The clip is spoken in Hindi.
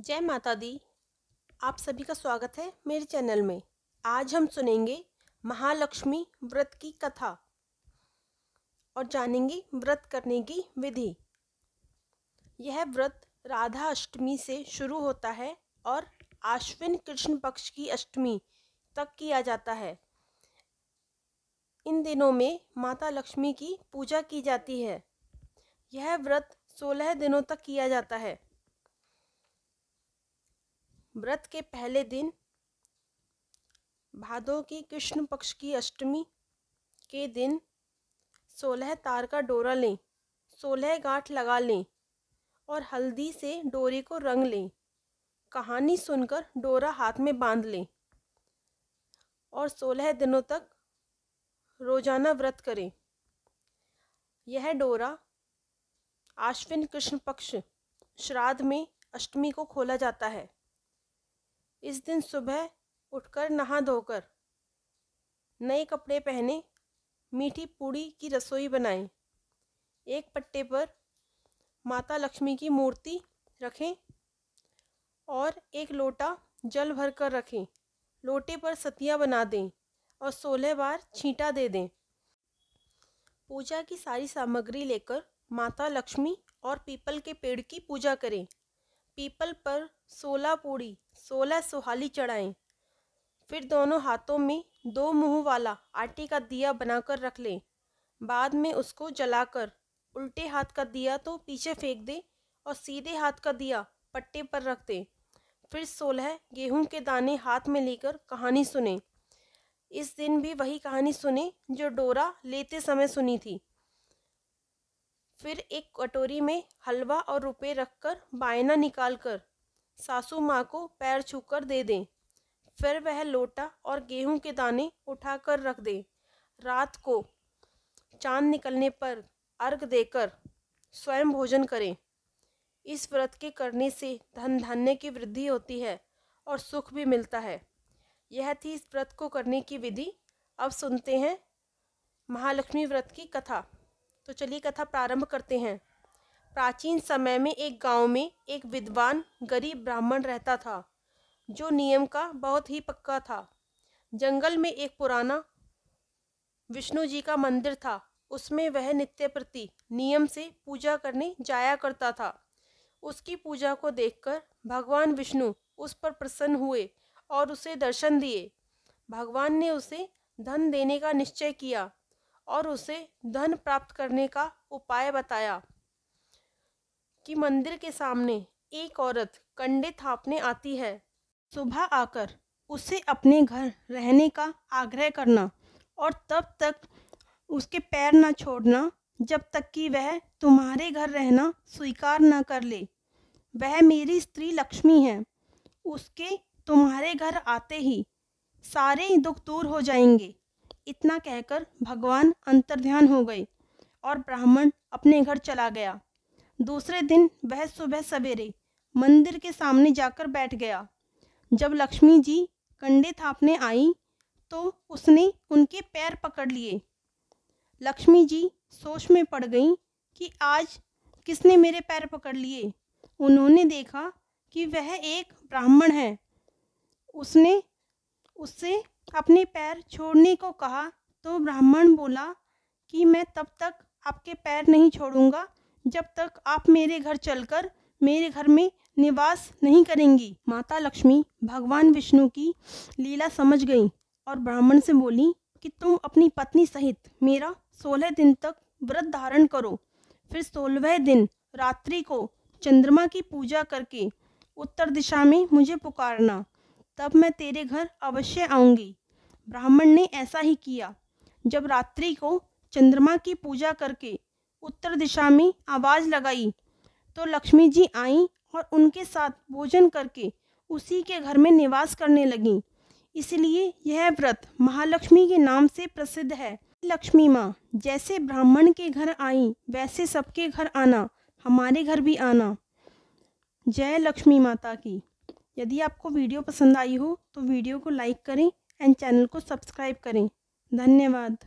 जय माता दी। आप सभी का स्वागत है मेरे चैनल में। आज हम सुनेंगे महालक्ष्मी व्रत की कथा और जानेंगे व्रत करने की विधि। यह व्रत राधा अष्टमी से शुरू होता है और आश्विन कृष्ण पक्ष की अष्टमी तक किया जाता है। इन दिनों में माता लक्ष्मी की पूजा की जाती है। यह व्रत 16 दिनों तक किया जाता है। व्रत के पहले दिन भादों की कृष्ण पक्ष की अष्टमी के दिन 16 तार का डोरा लें, 16 गांठ लगा लें और हल्दी से डोरे को रंग लें। कहानी सुनकर डोरा हाथ में बांध लें और 16 दिनों तक रोजाना व्रत करें। यह डोरा आश्विन कृष्ण पक्ष श्राद्ध में अष्टमी को खोला जाता है। इस दिन सुबह उठकर नहा धोकर नए कपड़े पहने मीठी पूड़ी की रसोई बनाएं। एक पट्टे पर माता लक्ष्मी की मूर्ति रखें और एक लोटा जल भर कर रखें। लोटे पर सतिया बना दें और 16 बार छींटा दे दें। पूजा की सारी सामग्री लेकर माता लक्ष्मी और पीपल के पेड़ की पूजा करें। पीपल पर 16 पूड़ी 16 सुहाली चढ़ाएं। फिर दोनों हाथों में 2 मुंह वाला आटे का दिया बनाकर रख लें। बाद में उसको जलाकर उल्टे हाथ का दिया तो पीछे फेंक दें और सीधे हाथ का दिया पट्टे पर रख दें। फिर 16 गेहूं के दाने हाथ में लेकर कहानी सुने। इस दिन भी वही कहानी सुने जो डोरा लेते समय सुनी थी। फिर एक कटोरी में हलवा और रुपए रखकर बायना निकालकर सासू माँ को पैर छूकर दे दें। फिर वह लोटा और गेहूं के दाने उठाकर रख दें। रात को चांद निकलने पर अर्घ देकर स्वयं भोजन करें। इस व्रत के करने से धन धान्य की वृद्धि होती है और सुख भी मिलता है। यह थी इस व्रत को करने की विधि। अब सुनते हैं महालक्ष्मी व्रत की कथा। तो चलिए कथा प्रारंभ करते हैं। प्राचीन समय में एक गांव में एक विद्वान गरीब ब्राह्मण रहता था जो नियम का बहुत ही पक्का था। जंगल में एक पुराना विष्णु जी का मंदिर था। उसमें वह नित्य प्रति नियम से पूजा करने जाया करता था। उसकी पूजा को देखकर भगवान विष्णु उस पर प्रसन्न हुए और उसे दर्शन दिए। भगवान ने उसे धन देने का निश्चय किया और उसे धन प्राप्त करने का उपाय बताया कि मंदिर के सामने एक औरत कंडे थापने आती है। सुबह आकर उसे अपने घर रहने का आग्रह करना और तब तक उसके पैर न छोड़ना जब तक कि वह तुम्हारे घर रहना स्वीकार न कर ले। वह मेरी स्त्री लक्ष्मी है। उसके तुम्हारे घर आते ही सारे दुख दूर हो जाएंगे। इतना कहकर भगवान अंतर्ध्यान हो गए और ब्राह्मण अपने घर चला गया। दूसरे दिन वह सुबह सवेरे मंदिर के सामने जाकर बैठ गया। जब लक्ष्मी जी कंडे थापने आई तो उसने उनके पैर पकड़ लिए। लक्ष्मी जी सोच में पड़ गईं कि आज किसने मेरे पैर पकड़ लिए। उन्होंने देखा कि वह एक ब्राह्मण है। उसने उससे अपने पैर छोड़ने को कहा तो ब्राह्मण बोला कि मैं तब तक आपके पैर नहीं छोड़ूंगा जब तक आप मेरे घर चलकर मेरे घर में निवास नहीं करेंगी। माता लक्ष्मी भगवान विष्णु की लीला समझ गईं और ब्राह्मण से बोली कि तुम अपनी पत्नी सहित मेरा 16 दिन तक व्रत धारण करो। फिर 16वें दिन रात्रि को चंद्रमा की पूजा करके उत्तर दिशा में मुझे पुकारना, तब मैं तेरे घर अवश्य आऊंगी। ब्राह्मण ने ऐसा ही किया। जब रात्रि को चंद्रमा की पूजा करके उत्तर दिशा में आवाज लगाई तो लक्ष्मी जी आईं और उनके साथ भोजन करके उसी के घर में निवास करने लगीं। इसलिए यह व्रत महालक्ष्मी के नाम से प्रसिद्ध है। लक्ष्मी माँ जैसे ब्राह्मण के घर आई वैसे सबके घर आना, हमारे घर भी आना। जय लक्ष्मी माता की। यदि आपको वीडियो पसंद आई हो तो वीडियो को लाइक करें एंड चैनल को सब्सक्राइब करें। धन्यवाद।